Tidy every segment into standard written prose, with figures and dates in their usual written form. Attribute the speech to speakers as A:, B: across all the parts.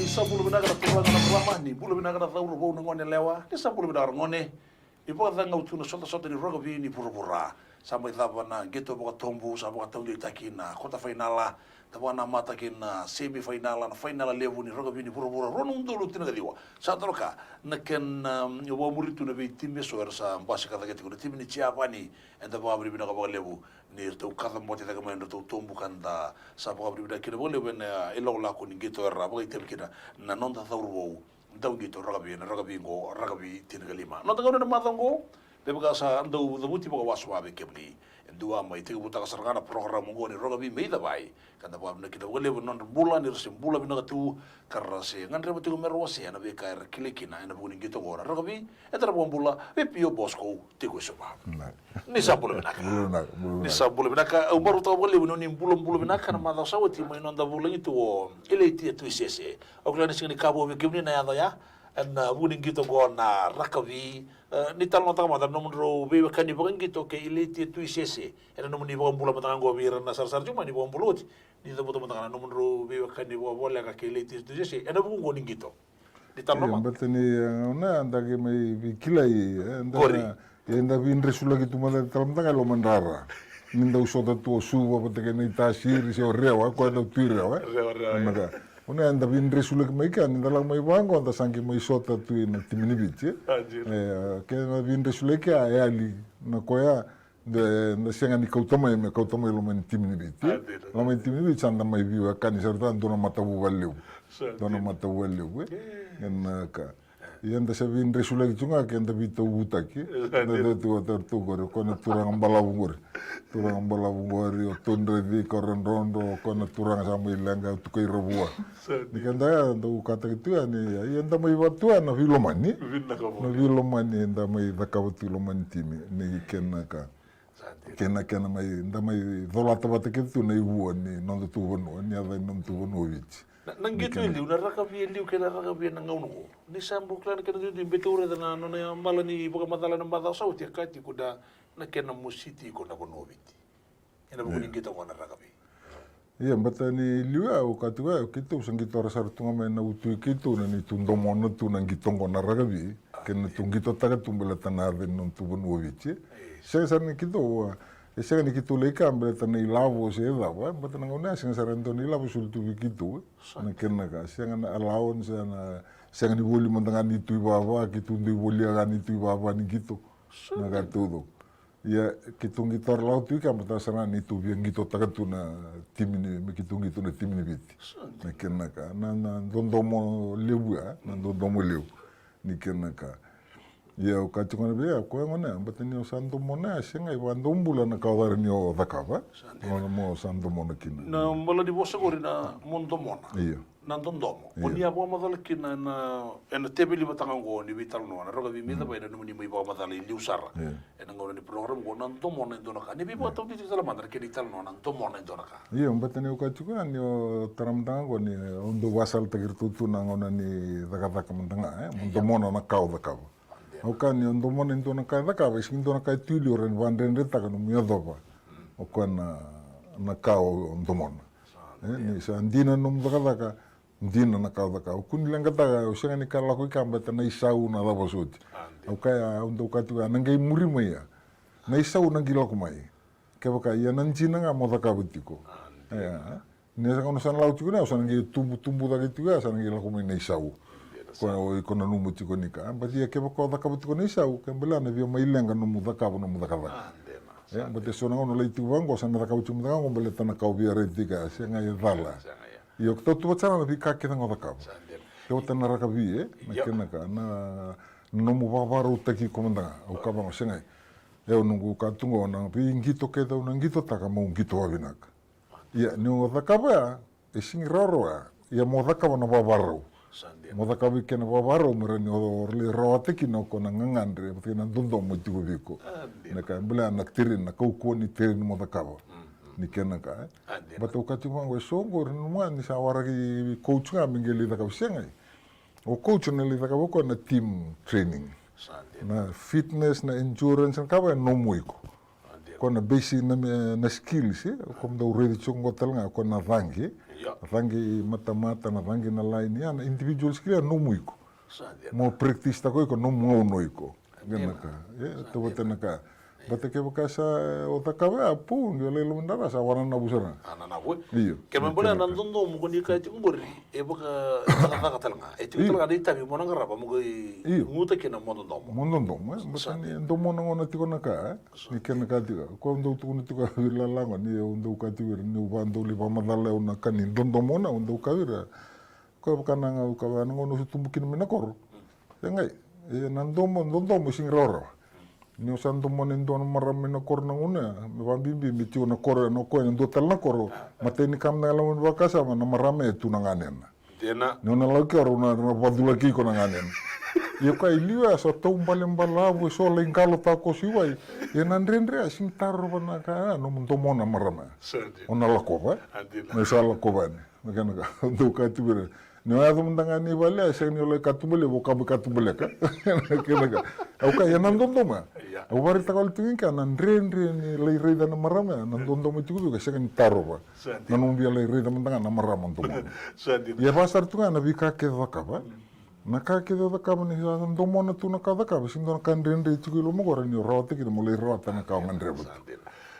A: sa bulu binaga tulanga na plama ni bulu binaga thauru bo ngone lewa ni sa bulu binaga ngone ipo thanga utuna sota ni roga vi ni pura sa mai thava na geto bo tombu sa bo tongi takina kota finala tawana mata kina semi finala na finala levu ni roga vi ni pura rono ndulu tina diwa sa troka na ken wo muritu na vi timme so sa mbasa kada geti ko timmi ni chiapa ni enda bo abri binaga bo levu ni to kada mo te daga mo to tombu kanda sa bo abri binaga kina bo levu na ilo la ko ni geto ra bo item kina na non da thauru bo dau gitu ragabi ngo ragabi tina lima no tanga na matango te baka sa ando the buti baka waswa be kebli dua mai te buta sargana program ngo ni ragabi me da bai kanda ba na kita wale non bulan ni resim bulan bina tu karase ngan rebo tu mero se na be kair kilikina na buni gitu ngora ragabi etra bom bula be pio bosco te ko so ba ni sa bula bina ni sa bula bina ka o baru to wale no ni bulan bina kana ma da sawati mai non da bulan itu o ele ti tu sese o klani sing ni kabo be kebni na ya en buni gitu ngona rakavi ni talon tama da nomro be kani bukan gitu ke iliti tu sese era nomni bukan bula matang go bir na sar cuma ni bukan bulut ni da boto matang nomro be kani bo bola ka ke iliti tu sese era bukan go gitu ni talon ma
B: betani na anda ke mai bikilai anda bin resula gitu mala talam tanga lo mandara ninda usota tu suwa patake ni tasir se rewa ko da tira maka una anda bin resula ke mai kan ninda lang mai wango anda sangi mai sota tu ina timini biche ke na bin resula ke ali na koya de na senga ni kautama lo men timini biche lo men timini biche anda mai biwa kan serta dona mata buwaleu en ka yanda sa bin resula ki chunga ke anda bito butaki anda tu gore kona turang balabungor o tondre di koron rondo kona turang sama ilanga tu kai robua ni kanda anda kata gitu ani yanda mai watua na vilomani anda mai dakawati lomani timi ni kena mai anda mai dolata batake tu na ibu ni non tu bono ni ada non tu bono vich
A: nang gitu liu na rakabi liu ke na rakabi na ngauno ni sambu klan ke na betura na no na mala ni buka matala na bada sauti ka ti kuda na ke na musiti ko na bonoviti ina bu ni gitu ko na rakabi
B: iya batani liu au ka tu kitu sangito rasar tunga me na utu kitu na ni tundomo na tu na gitongo na rakabi ke na tungito taga tumbela tanar de non tu bonoviti saya ni kitu Esa ni kitu leka ambele tanai lavo se da wa batana ngona sing sarento ni lavo sul tu kitu na kenna ka sing na allowance na sing ni boli mandangan ni tu baba kitu ndi boli aga ni tu baba ni gitu na ka tudo ya kitu ngitor lau tu ka mata sana ni tu bien gitu takatu na timini me kitu gitu na timini biti na kenna ka na dondomo lebu na dondomo lebu ni kenna ka ya o ka tungana be ko ngona batani o santo mona singa i wandombula na kawar ni o dakava ngona mo santo mona kina
A: na mala di bosa gori na mondo mona
B: iya
A: na dondomo oni abo madala kina na en tebeli batanga ngo ni vital no na roga vi mita ba na ni mai ba madala i liusara en ngona ni program ngo na dondomo na dona ka ni bi ba to di sala mandar ke vital no na dondomo na dona ka
B: iya batani o ka tungana ni o taramdanga ngo ni ondo wasal tagir tutu na ngona ni dakaka mandanga mondo mona na kau dakava o kan yo ndo mona ndo na kai da ka sing ndo na kai tuili ren vanden reta kan mi odopa o kan na kao ndo mona ni sa ndina num da ka ndina na ka da ka o kun lenga da o senga ni kala ko kamba ta na isau na da bosut o kai ndo ka tu na ngai muri mai na isau na gilo ko mai ke ba ya nan jina nga mo da ka butiko ni sa kono san lau tu na san ngai tumbu da gitu ya san ngai la ko mai na isau ko na numu tiko nika bati ke ko da ka tiko ni sau ke bela na vio mai lenga numu da ka bati sona ono le tu wango sa na ka utu mu da ngo bele tana ka via retika se nga ye dala yo to tu tsana na ka ke ngo da ka yo tana ra ka vi na ke na ka na numu va va ru te ki komanda o ka ba se nga eu nungu ka tungo na pi ngito ke da una ngito ta ka mo ngito wa vinak ya no da ka ba e sing roro ya mo da ka na va va ru moda ka vi kena vavaro merani orli roate kino kona ngangandre porque na dundo mo tigo viko na ka bula na tirin na kau ni tirin moda ka ni kena ka bato ka tu mango songo no man ni sawara ki coach nga mingeli da ka senga o coach na li da ka ko na team training na fitness na endurance ka ba no muiko kona basic na skills kom da uredi chungo talanga kona vangi Thangi mata-mata na thangi na laini ana individuals kria no muiko.
A: Sandia.
B: Mo practice ta ko no mo noiko. Ganaka. To botanaka. Bata ke bakasa o takawa pu yo le lumandara sa wana na busara.
A: Ana na we.
B: Iyo.
A: Ke mambula nan dondo mo koni ka ti ngori e baka taka talanga. E ti talanga dei tabi mo na ngara mo go nguta ke na mo dondo.
B: Mondo mo batani ndomo na ngona tiko naka ni ken ka tiko ko ndo tu ni tiko la langa ni ndo ka tiko ni ubando li ba madala una kani ndondo mo na ndo ka vira ko kana nga ka ba ngono su tumbukin mina kor yangai e nandomo ndondo singroro ni usan ndomo ndo na marame na kor na una me ba bimbi mi tiko na kor no ko ndo tal na kor mateni kam na lamun bakasa na marame tu na nganen
A: Dena
B: ni una la kor una badula ki ko na nganen Yo kai liwa so tau mbala bu so lengkalo ta ko siwai. Ya nandrendre asing taru bana ka no mun tomona marama. Ona la ko ba. Me sa la ko ba. Me kana ka do ka tibere. No ya dum danga ni bale asing ni le katubele bo ka katubele ka. Kana ka. Au ka ya nandom doma. Au bari ta kal tingin ka nandrendre ni le reda na marama nandom doma tiku ka asing taru ba. Nanong bia le reda mendanga na marama tomona. Ya pasar tu na bika ke ka ba. Naka ke da ka mani sa ndomo na tu na ka da ka sindo na kan rende tu lo mo gora ni rote ki mo le rota na ka mandre bu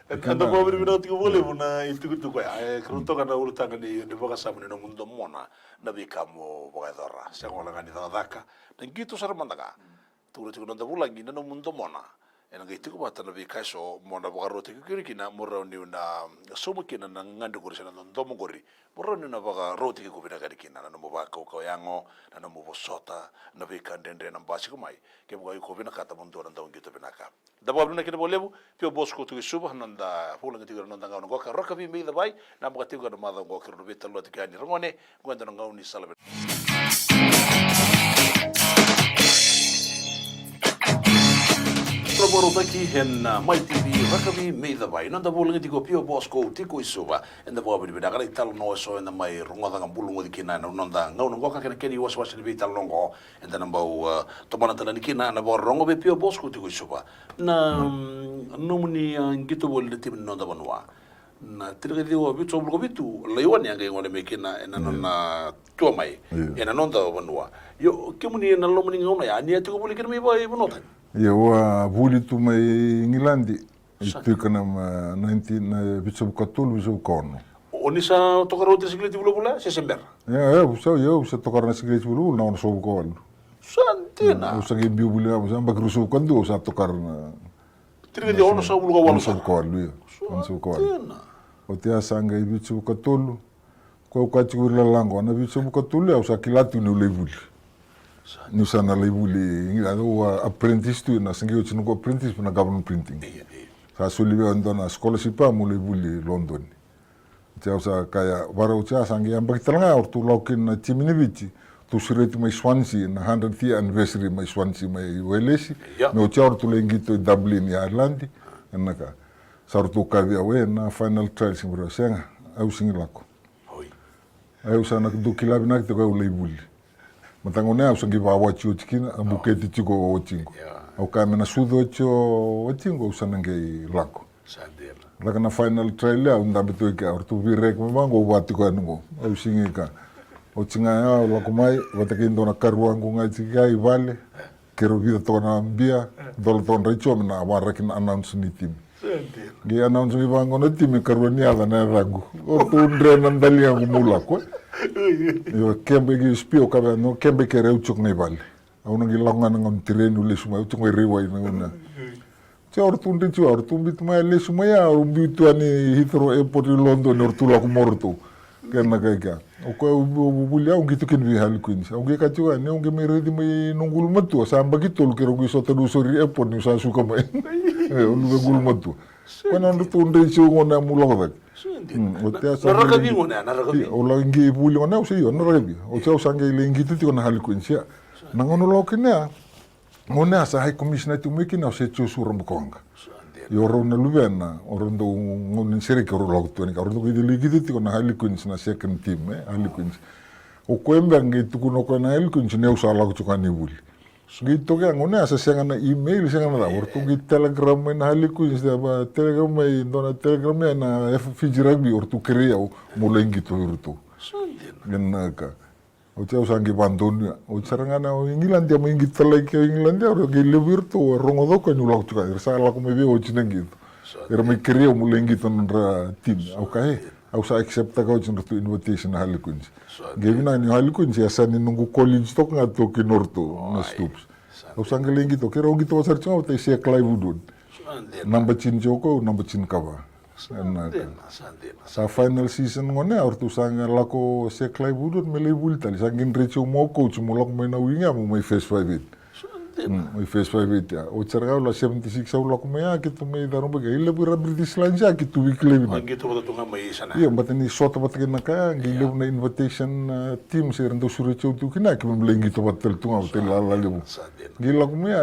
A: anda mo bri bina tigo bole buna itu tu ko ya kruto kana urutanga ni de boga samne no mundo mona na bikamo boga dora se ngola ngani da daka dan gitu sar mandaka tu ro tigo na bulangi no mundo mona ena gitu ko bata na bikaso mona boga rote ki kiri kina morra ni na somo kina na ngando gori sana ndo mo gori morra ni na boga rote ki ko bina kari kina na mo ba ko yango na mo bosota na bikan dendre na basi ko mai ke boga ko bina kata mundo na ndong gitu bina ka da boga bina kina bolebu pio bosko tu suba nanda fulang tigo nanda ngau ngoka roka vi me da bai na mo tigo na mada ngoka ro beta lo tikani rongone ngwenda ngau ni salabe Proboro taki hen mai TV rakavi me da bai nanda fulang tigo pio bosko tiko suba enda boga bina kala tal no so enda mai rongoda ngambulungo dikina na nanda ngau ngoka kana keni was ni beta longo enda nambau tomana tala nikina na bo rongo be pio bosko tiko suba na nomuni ngito bol de tim no da banwa na tirga dio bitu blo bitu le yoni anga ngone mekina ena na tua mai ena non da banwa yo kemuni na lomuni ngona ya ni atu bol kirmi boy bonota
B: yo wa buli tu mai ngilandi itu kana 19 bitu katul bitu kono
A: onisa tokaro de sigleti blo bula se sember
B: ya yo sa tokar na sigleti blo na so ko
A: santina
B: usa ge biu bula usa bagrusu kandu sa tokar na
A: tirga dio ono sa blo wala
B: so ko lu so ko o te asanga i bitu katulu ko ka tsigurla lango na bitu katulu au sa kilatu ni levuli ni sana levuli ngira do apprentice tu na singi uchi no apprentice na government printing sa sulibe ndona scholarship mo levuli London te sa kaya vara uchi asanga yang bakitanga ortu lokin na chimini bichi tu sireti mai Swansea na 100th anniversary mai Swansea mai Welesi no chaur tu lengito Dublin Ireland enaka sartu kavia we na final trials in Rosenga au singilako au sana du kilabi na te ko leibuli matangone au sangi ba wachi utikina ambuketi tiko otingo au kama na sudo cho otingo usana ngai lako sadela laka na final trial au ndambeto ka ortu virek mango wati ko ngo au singika otinga ya lako mai watakindo na karuangu ngai tikai vale kero vida tona mbia dol ton recho na warakin announce ni team Gi announce mi bango na time karwani ada na rangu. O tu ndre nandali ang mula ko. Yo kembe gi spio ka no kembe ke reu chuk nei vale. Au nang ilanga nang tirenu le suma chuk ngai rewa ina una. Che or tu ndi chu or tu bit mai le suma ya or bitu ani Heathrow Airport in London or tu la ko morto. Kena kai ka. O ko bulia un gitu ken vi hal queen. Au ge ka chu ani un ge me redi mai nungul matu sa bagito lu kero gi so tadu sori airport ni sa suka mai. Ulu gul matu. Kana ndu tunde chu ngona mulo
A: o te asa na rakabi ngona na rakabi
B: o la ngi buli ngona o se yo na rakabi o te usange ile ngi tu na hal kunsia na ngono lo kina ngona sa hai commissioner tu meki na se chu suru mkonga yo ro na lubena o ro ndo ngoni sere ke ro lo tu ni ka ro ngi ile ngi tu na hal kunsia na second team hal kunsia o kwemba ngi tu kuno ko na hal kunsia ne usala ku chukani buli gitu kan ngone asa sangana email sangana da ortu gi telegram na haliku insta ba telegram mai dona telegram na fiji rugby ortu kreia mo lengi to urtu Yan ka. O tia usangi bandonia. O sarangana o England dia maingit talai ke England dia ro ge lebir to rongo do ka nyulak tuka. Irsa la ko mebe o chinangit. Ira mai kria mo lengit on ra team. Au kae. Au sa accept ka o chin to invitation halikunj. Gevina ni halikunj ya sani nungu college to nga to ki norto na stoops. Au sangi lengit to kira o gito sar chunga te se klai budun. Number chin joko number chin kava. Sa final season ngone ortu sanga lako se klai budut mele bultali sangin recho mo coach mo lak mena winga mo mai face 5 mai face 5 ya o charga la 76 au lak mea kitu mai darum bega ile bura British lanja kitu weekly na
A: gitu betul tunga mai sana
B: iya batani shot batake na ka gile na invitation team se rendo surecho tu kina ki mlengi to batel tunga batel la lebu gila kumea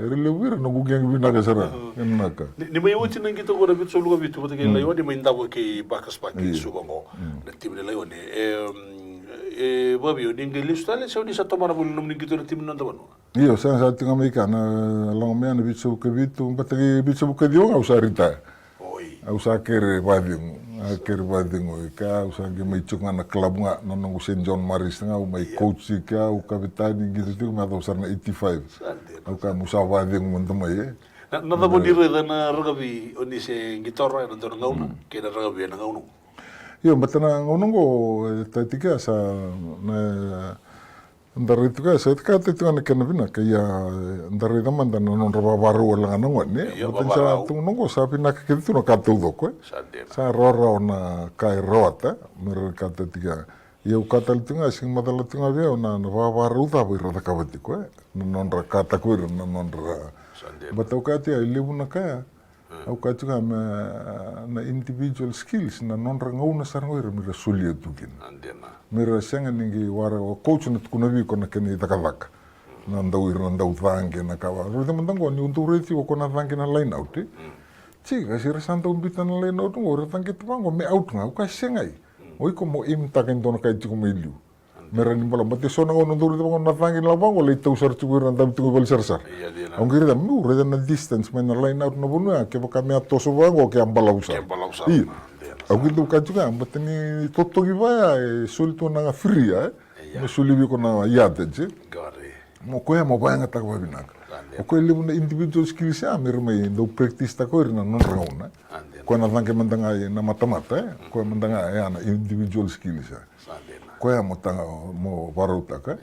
B: relewir no gugyang binaga sara enaka
A: ni mai uti nang gitu ko rabit solo bitu betul kay layo di mai ndabo ke bakas paki subango na tim de layo ni babi ni ngelis tale sa di sa tomara bul num ni gitu tim nanda banu
B: iya sa tinga mai kana long mea na bitso ke bitu batake bitso ke dio au sarita
A: oi
B: au sa kere bading akhir bading ka usa ge mai chunga na club nga nonong St John Maris nga mai coach ka u kapitani gitu tu ma do sarna 85 au ka musa bading mun mai
A: na da bodi re na ragabi oni se gitarra na do ngauna ke na ragabi na ngaunu
B: yo batana ngonongo tatika sa na ndari tuka sa tka tuka na kana bina kaya ndari daman dan non raba baru wala ngano ne batan sa tungongo sa pina ka kitu no ka tudo ko sa rora na kai rota mer ka tatika yo katal tunga sing madal tunga be na raba baru ta bi rota ka bati ko non ra ka ta ko non ra batau ka ti lebu na ka au ka tunga na individual skills na non ra ngau na sarngo ir mi rasulia tukin mira senga ningi wara o coach na kuna vi kona keni takavak nandau thange na kawa ro mandango ni untu reti o kona thange na line out chi ga sira santa umbita na line out ngora thange tuango me out nga ka sengai oi ko mo im taken dona kai tiku meliu mera ni bala mate sona ngono ndur de na thange na bango le tau sar tu ran dam tu bal sar ang kira mu re na distance me na line out no bunu ke ba kamia toso bango ke ambala usa au gitu ka juga batani toto giva sulto na fria no sulibi ko na yate je mo ko mo ba nga takwa binak o ko le na individual skills ya mir mai do practice ta ko na non rauna ko na thanke mandanga na mata ko mandanga ya na individual skills ya ko ya mo tanga mo baruta ka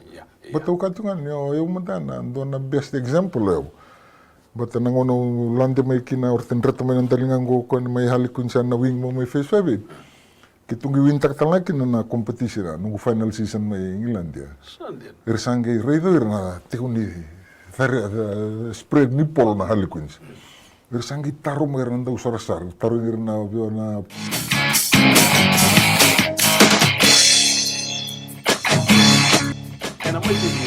B: batau ka tunga yo mandana do na best example yo bata nangono lande mai kina orten reta mai nantalingan go kon mai halikun sana wing mo mai face 5 kitungi wintak talaki na competition nungu final season mai England dia irsange reido irna tikuni spread nipol na halikun irsange taru mai randa usarasar taru irna biona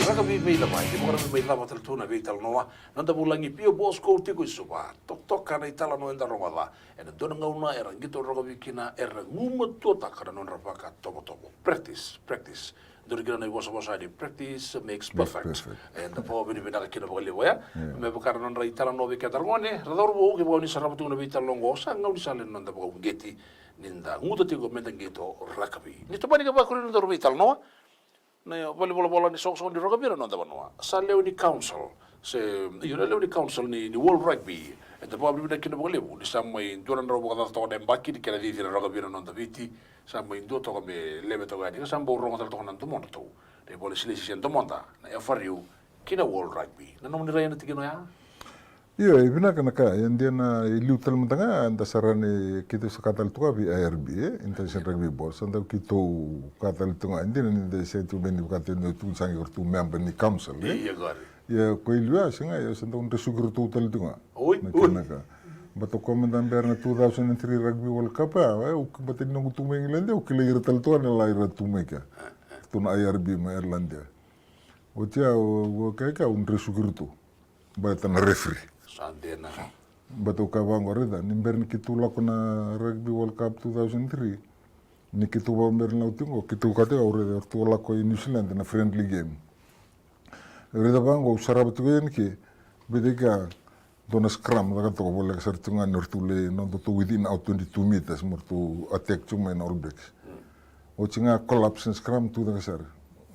A: ragabi may lamay, di mo karami may lama taltuna vital noa, nanda bulangi pio bos ko tiko isupa, tok kana itala no enda romala, ena dona ngauna era ngito ragabi kina era ngumat tuota kana non rapaka tomo. Practice. Dori kina na iwasa di practice makes perfect. And the po bini binaka kina bakali waya, me bakara non ra itala no vi katarngone, rador bo ke bo ni sarapatu na vital longo sa ngau ni salen nanda bako ngeti ninda nguta tiko menda ngito ragabi. Nito bani ka ba kuno dor vital noa? Na bola ni sok di rugby no da banua sa Leoni Council se Leoni Council ni World Rugby e da probably da kina bolebu ni sa mai duran ro boga to dem baki di kala di rugby no da viti sa mai ndo to me leve to gani sa bo ro to nan to mondo to e bole sile si to monda na e fariu kina World Rugby na no ni rayana tikino ya
B: iya ibina kana ka yandia na iliu talmutanga anda sarani kitu sakatal tuka bi ARB International Rugby Board sanda kitu katal tunga indi na ninde setu beni katel no tu sangi ortu member ni council
A: iya gari
B: ya ko ilua singa ya sanda unta sugur tu tal tunga
A: oi
B: bato komandan berna 2003 Rugby World Cup o batin no tu menglande o kile irtal tuan la iratu meka tuna ARB ma Irlandia o tia o kaka un resugur tu batan referee
A: Sandena.
B: Bato kawango reda nimber ni kitu lako na Rugby World Cup 2003 ni kitu bomber na utingo kitu kate aureda ortu lako in New Zealand na friendly game reda bango usara batugen ki bedega dona scrum daga to bolle sartunga nortule no to within out 22 meters mortu attack chuma in All Blacks o tinga collapse scrum tu da sar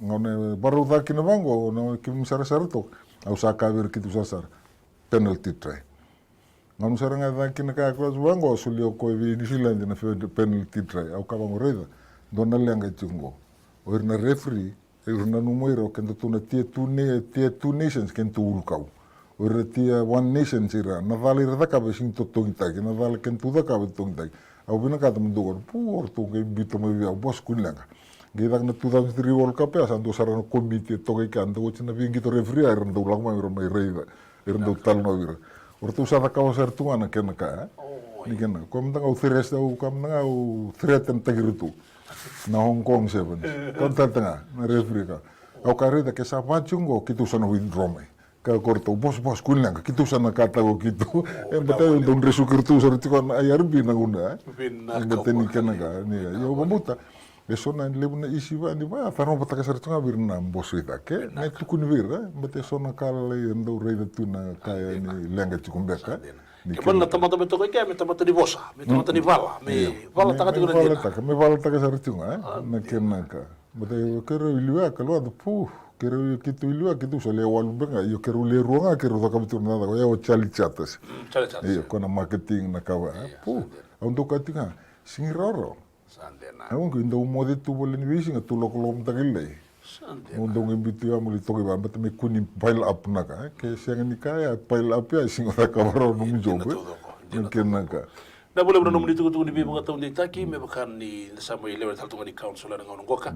B: ngone baru da kina bango no kim sar sar to au sa ka ver kitu sar penalty try ngam sar nga da kina ka cross bango sulio ko vi New Zealand na penalty try au ka bango reda dona lenga tungo o na referee na numoiro kendo tu na tie two nations kento ulkau o tia one nation sira na vale ra ka be sing to tongita na vale kento da ka be tongita au bina ka tam do por to ke bito me via bos kunlanga gidak na 2003 World Cup ya santo sarana komite to ke kan do china vingi to referee ar ndo lang mai reida ndo tal no vira ortu sa ka wasar tu ana ken ka ni ken ko mtanga u thres da u kam na u threaten tagritu na Hong Kong seven kon tanga na referee ka au ka reda ke sa machungo kitu sana withdraw mai ka korto bos kunlanga kitu sana kata go kitu batayo don resukir tu sarti kon ayar bina guna beteni kenaga ni yo bamuta eso na lebuna isiva ni ba faro pataka sarti ngabirna bos ita ke na tukun vira bete sona kala ndo reida tu na kaya ni lenga chukumbeka
A: Kebal na tamata beto kaya me tamata di bosa me tamata di vala taka tigo na
B: me vala taka sarti na kenaka bete kero ilua kalwa pu kero kitu ilua kitu sale walu benga yo kero le ruanga kero taka betul na yo chali chatas iyo kona marketing na kawa pu untuk katinga singiroro
A: sandena
B: au indo mode tu bole ni wisi nga tu lokolom takile mundo ngibitu ya muli toki ba bet me kuni pile up naka ke siang ni kaya pile up ya singo ka baro no mjobe kenaka
A: na boleh berano menit tu di bibang atau di taki me bakan ni sama level satu di council na ngau ngoka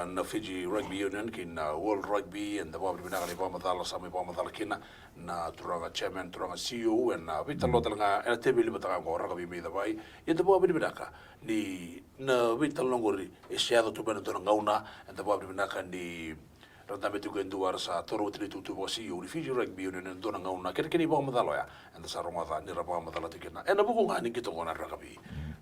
A: na Fiji Rugby Union kina World Rugby and the Bob Binaka ni Bob Madala sama Bob Madala kina na turanga chairman turanga CEO and na vital lo talanga na tebeli batanga ngora ka bibi dabai ya the Bob Binaka ni na vital longori esiado tu bana turanga una and the Bob Binaka ni Randame tu kenduar sa toro tri tu bosi uri Fiji Rugby Union dona ngauna kini Bob Madala ya and the sarong mata ni Bob Madala tikena and buku ngani kita ngona rakabi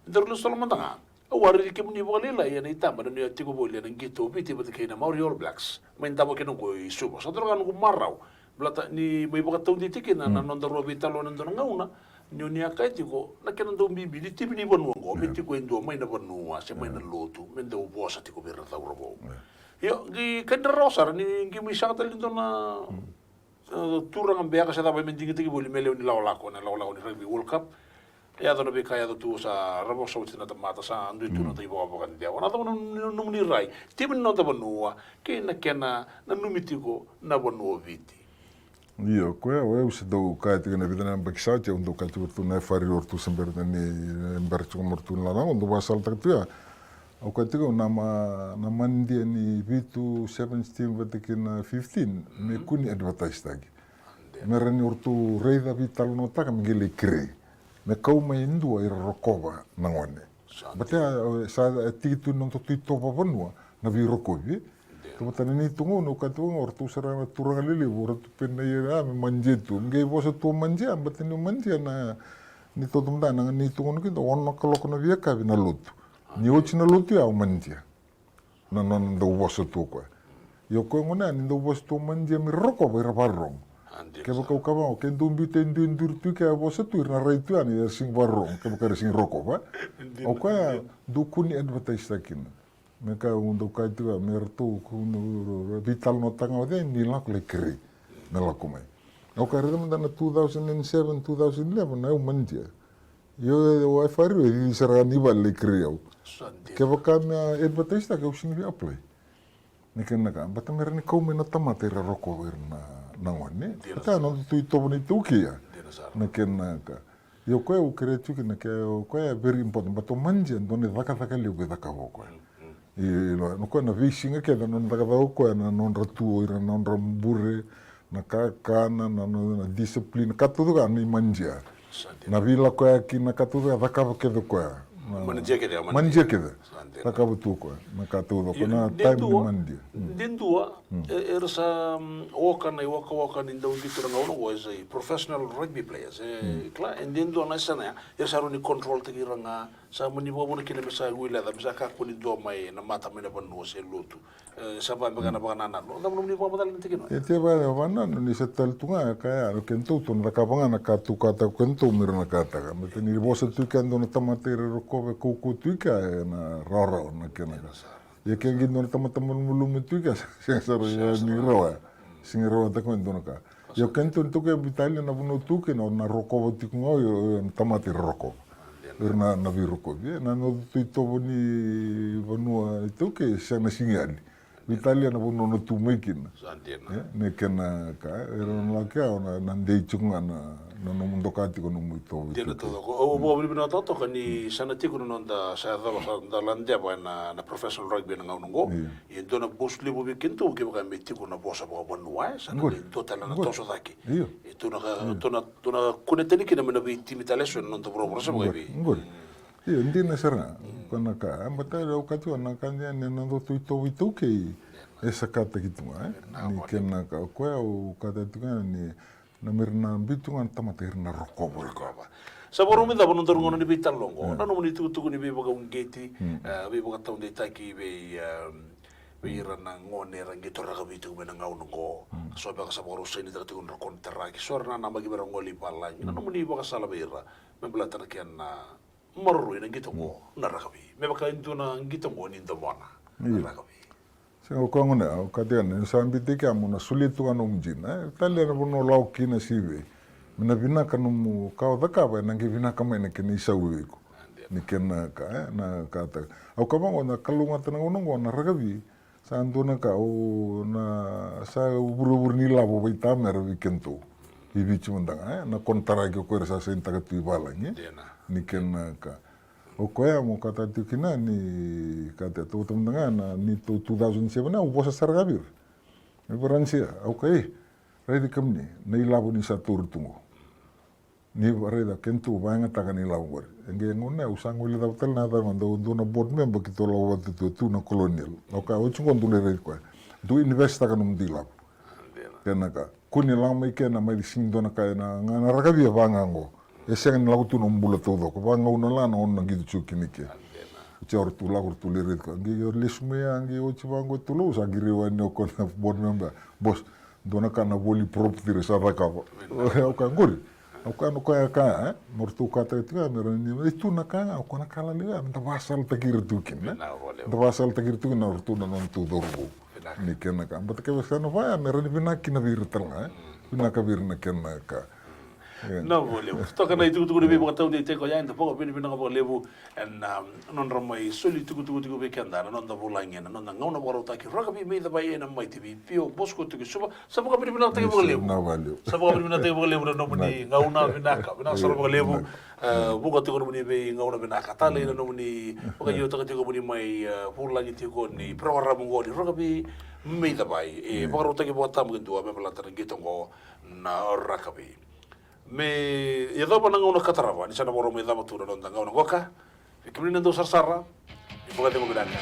A: Ndero solo mantanga awari ke muni bolila ya ni tama ni atiko bolila ng gito biti bat kay na Maori All Blacks main tama ke ko isubo sa droga ng maraw blata ni may baka taw ditikin na nondaro bitalo nandon ngauna ni akay tiko na kenando bibi di tibi ni bonwo ngo biti ko endo may na bonwa sa may na lotu mendo bosa tiko birra tawro yo gi kendrosar ni gimi saktal dito na turang ang biyaka sa tabay mending boli melew ni lawlako ni Rugby World Cup ya do be kaya do tu sa rabo sa utina ta mata sa andu tu no tibo ba kan dia wana to no ni rai tibi no ta bonua ke na kena na numitiko na bonua viti
B: io ko eu se do ka te na vida na bakisate undo ka tu na fari ortu sember ni bertu mortu na na undo basal ta tu ya o ka te na mandi ni vitu 17 vatikina 15 me kuni advertise tagi merani ortu reida vital no ta kam gele kre me kau mai ndua ira rokova nangone batea sa titu non to tito pavanua na vi rokovi to tani ni tungu no ka tungu ortu sara turanga lili ortu penne ira me manjetu ngai bosa tu manja bateni manja na ni to tumda na ni tungu no kindo ono kaloko na via ka na lutu ni ochi na lutu ya manja na non do bosa tu ko yo ko ngona ni do bosa tu manja mi rokova ira barong ke baka ukama ke ndumbi te ndur tu ke bosa tu na raitu ani sing barong ke baka sing rokova o ka du kuni advertise takin me ka undo ka tu me rtu ku vital no tanga de ni la ko le kri na la komai o ka reda manda na 2007 2011 na manja yo o faru di sera ni le kri au ke baka me advertise ta ke sing vi apply ne ken na ka bata me ni ko me na tamate ra rokova na nangone ta no tu to boni tu kia na ken na ka yo ko eu cretu que na que ko é very important but manje donde vaca le que vaca ko e no ko na visinga que non vaca ko na non ratu ira non ramburre na ka kana na discipline ka tudo ga ni manje na vila ko aqui na ka tudo vaca que do ko manje que vaca tu ko na ka tudo ko na time manje
A: Dendua era sa waka nindaw dito na ngawno was a professional rugby players kla and dendua na sana ya saro ni control tagi ranga sa mani mo na kina mesa wila da mesa ka kuni do mai na mata mena panu se lutu sa ba magana ba nana no da mani mo badal ntikino
B: e te ba wana ni se tal tunga ka ya no kento tu na ka banga na ka tu ka ta kento mir na ka ta me te ni bosa tu ka ndo na tamate ro ko ve ko tu ka na roro na ke na ye ke ngi ndo na tamate mulu me tu ka se sa ya ni roa sing roa ta ko ndo na ka yo kento tu ke bitali na buno tu ke na roko ti ko yo tamate roko na viruko na no tu to ni vanua tu ke se na singali Italia na buno no tu mekin ne kena ka era na ka na ndei chunga na no mundo kati ko no muito
A: dele todo o bo bibina toto kani sana tiko no da sa da lande ba na professional rugby na ngongo e dona bosli bo bikinto ke ba metiko na bosa bo bonua sana total na toso daki e tuna kuneteni kina mena bi timitaleso non to proprio sa bo bi
B: io ndine sera kona ka ambata ro ka tu na ka ne na do tu to witu ke esa kata gitu ni kena ka ko o ka tu ni na mirna bitu ngan tamate na roko
A: sa boro mi da bono tor ngono ni bital longo na no ni tu ni be boga un geti be boga taun de taki be irana ngone rangito raga bitu be na ngau ngo so ba sa boro seni da tu kon terra ki sorna na magi bero ngoli pala na no ni boga sala be ira me blata na ken na morro ina ngito ngo na raga bi me baka intu na ngito ngo ni ndomona na raga bi
B: se o kongona o kadian sa ambite ka mo na sulitu ano mjina tale na bono lau kina sive mina vina kanu mu ka da ka ba na ngi vina ka mai na kini sa uiko ni kena ka na ka ta au ka mo na kalunga tana ngo na ragavi sa anduna ka o na sa uburu ni lavo bai ta mer weekendo i bichi mundanga na kontara ke ko sa senta ka tu bala ni kena ka o koea mo kata tukina ni kata tu mundanga na ni 2007 na ubosa sargabir me beransia okay ready kamni nei lavo ni sa turtungo ni reda kentu banga taka ni lavo nge ngone usango le datal na da mando na board member kito lawo tu na colonial okay o chungo ndule re ko du investa ka num dilap kenaka kuni lang mai kena mai sindo na ka na ngana ragabi banga ngo eseng lagu tu no mbula todo ko banga una la no na gitu chukinike chor tu lagu tu le re ko nge yor lesme ange o chibango tu lo sa gire wa no ko na board member boss dona kana voli property re sa ka o ka ngori o ka no ka mortu ka te tia mero ni tu na ka o na kala le am da basal ta gire tu kin da basal ta gire tu na tu na non tu dorgo ni ken ka but ke sa no va mero ni bina kin vir tanga bina ka vir na ken ka
A: no vole toka na itu tu be boka tau de te ko ya ndo poco bini bina ko levu en non ramai soli tu be kanda non da vola ngena non da ngona bora ta ki roka bi me da bai na mai tibi pio bosco tu suba sa boka bini bina te boka levu sa boka bini bina te boka levu no muni ngauna bina sa boka levu boka tu muni be ngauna bina ka tale no muni boka yo ta ko muni mai vola ngi ko ni program ngoni roka bi me da bai e boka ta ki bota mo ndu be bla ta ngito ngo na rakabi me ia dava nanga una katarava ni sana boro me dava tura non danga una goka e kimina ndo sarsara e boga de mo bidanga